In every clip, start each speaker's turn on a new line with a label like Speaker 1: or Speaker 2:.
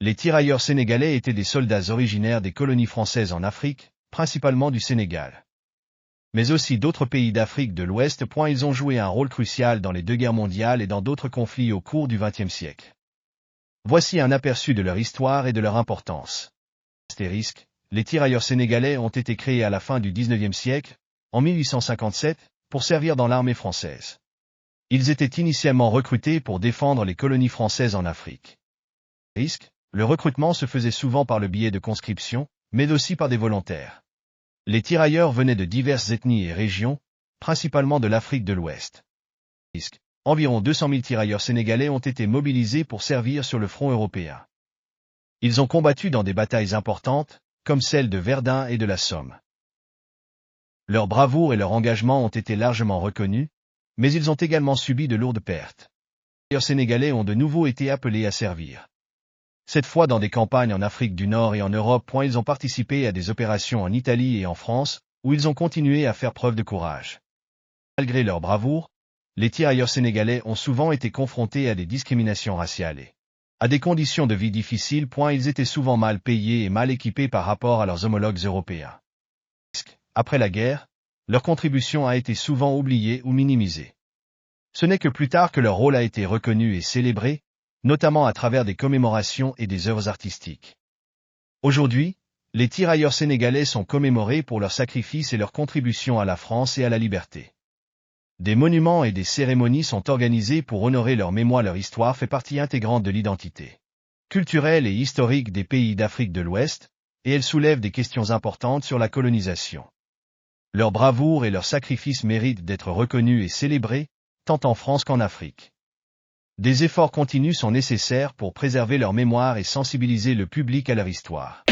Speaker 1: Les tirailleurs sénégalais étaient des soldats originaires des colonies françaises en Afrique, principalement du Sénégal. Mais aussi d'autres pays d'Afrique de l'Ouest. Ils ont joué un rôle crucial dans les deux guerres mondiales et dans d'autres conflits au cours du XXe siècle. Voici un aperçu de leur histoire et de leur importance. Astérisque, les tirailleurs sénégalais ont été créés à la fin du XIXe siècle, en 1857, pour servir dans l'armée française. Ils étaient initialement recrutés pour défendre les colonies françaises en Afrique. Le recrutement se faisait souvent par le biais de conscription, mais aussi par des volontaires. Les tirailleurs venaient de diverses ethnies et régions, principalement de l'Afrique de l'Ouest. Environ 200 000 tirailleurs sénégalais ont été mobilisés pour servir sur le front européen. Ils ont combattu dans des batailles importantes, comme celles de Verdun et de la Somme. Leur bravoure et leur engagement ont été largement reconnus, mais ils ont également subi de lourdes pertes. Les tirailleurs sénégalais ont de nouveau été appelés à servir. Cette fois dans des campagnes en Afrique du Nord et en Europe. Ils ont participé à des opérations en Italie et en France, où ils ont continué à faire preuve de courage. Malgré leur bravoure, les tirailleurs sénégalais ont souvent été confrontés à des discriminations raciales et à des conditions de vie difficiles. Ils étaient souvent mal payés et mal équipés par rapport à leurs homologues européens. Après la guerre, leur contribution a été souvent oubliée ou minimisée. Ce n'est que plus tard que leur rôle a été reconnu et célébré, notamment à travers des commémorations et des œuvres artistiques. Aujourd'hui, les tirailleurs sénégalais sont commémorés pour leurs sacrifices et leurs contributions à la France et à la liberté. Des monuments et des cérémonies sont organisés pour honorer leur mémoire. Leur histoire fait partie intégrante de l'identité culturelle et historique des pays d'Afrique de l'Ouest, et elle soulève des questions importantes sur la colonisation. Leur bravoure et leurs sacrifices méritent d'être reconnus et célébrés, tant en France qu'en Afrique. Des efforts continus sont nécessaires pour préserver leur mémoire et sensibiliser le public à leur histoire.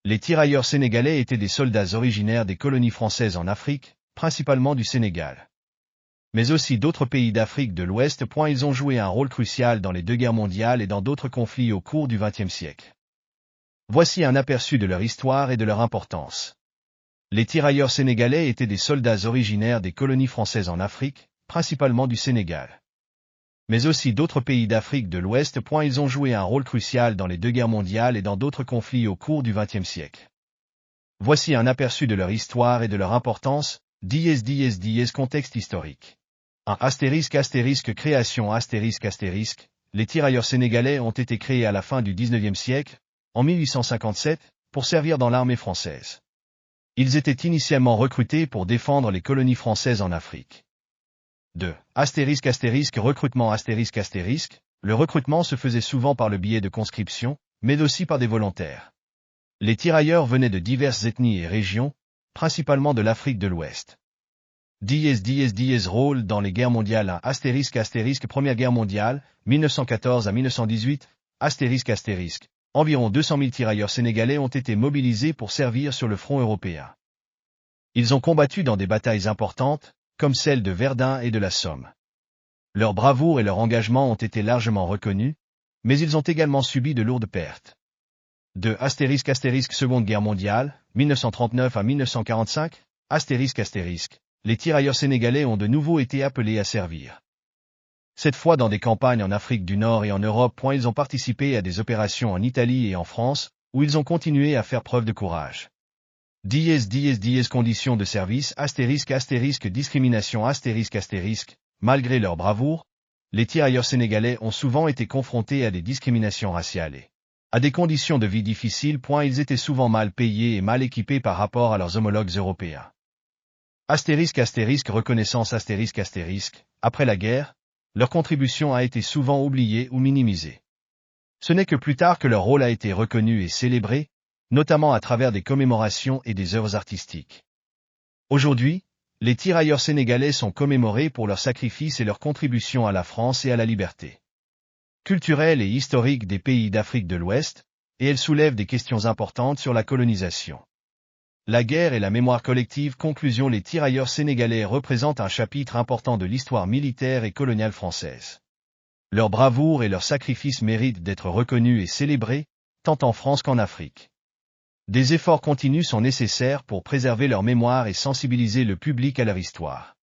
Speaker 1: Les tirailleurs sénégalais étaient des soldats originaires des colonies françaises en Afrique, principalement du Sénégal. Mais aussi d'autres pays d'Afrique de l'Ouest. Ils ont joué un rôle crucial dans les deux guerres mondiales et dans d'autres conflits au cours du XXe siècle. Voici un aperçu de leur histoire et de leur importance. Les tirailleurs sénégalais étaient des soldats originaires des colonies françaises en Afrique, principalement du Sénégal. Mais aussi d'autres pays d'Afrique de l'Ouest. Ils ont joué un rôle crucial dans les deux guerres mondiales et dans d'autres conflits au cours du XXe siècle. Voici un aperçu de leur histoire et de leur importance. Contexte historique. 1. Création. Les tirailleurs sénégalais ont été créés à la fin du XIXe siècle, en 1857, pour servir dans l'armée française. Ils étaient initialement recrutés pour défendre les colonies françaises en Afrique. 2. Recrutement. Le recrutement se faisait souvent par le biais de conscription, mais aussi par des volontaires. Les tirailleurs venaient de diverses ethnies et régions, principalement de l'Afrique de l'Ouest. Rôle dans les guerres mondiales. 1. Première guerre mondiale, 1914 à 1918. Environ 200 000 tirailleurs sénégalais ont été mobilisés pour servir sur le front européen. Ils ont combattu dans des batailles importantes, comme celles de Verdun et de la Somme. Leur bravoure et leur engagement ont été largement reconnus, mais ils ont également subi de lourdes pertes. 2. Seconde guerre mondiale, 1939 à 1945. Les tirailleurs sénégalais ont de nouveau été appelés à servir. Cette fois dans des campagnes en Afrique du Nord et en Europe. Ils ont participé à des opérations en Italie et en France, où ils ont continué à faire preuve de courage. Conditions de service. Discrimination. Malgré leur bravoure, les tirailleurs sénégalais ont souvent été confrontés à des discriminations raciales et à des conditions de vie difficiles. Ils étaient souvent mal payés et mal équipés par rapport à leurs homologues européens. Reconnaissance. Après la guerre, leur contribution a été souvent oubliée ou minimisée. Ce n'est que plus tard que leur rôle a été reconnu et célébré, notamment à travers des commémorations et des œuvres artistiques. Aujourd'hui, les tirailleurs sénégalais sont commémorés pour leurs sacrifices et leur contribution à la France et à la liberté culturelle et historique des pays d'Afrique de l'Ouest, et elles soulèvent des questions importantes sur la colonisation. La guerre et la mémoire collective. Conclusion. Les tirailleurs sénégalais représentent un chapitre important de l'histoire militaire et coloniale française. Leur bravoure et leur sacrifice méritent d'être reconnus et célébrés, tant en France qu'en Afrique. Des efforts continus sont nécessaires pour préserver leur mémoire et sensibiliser le public à leur histoire.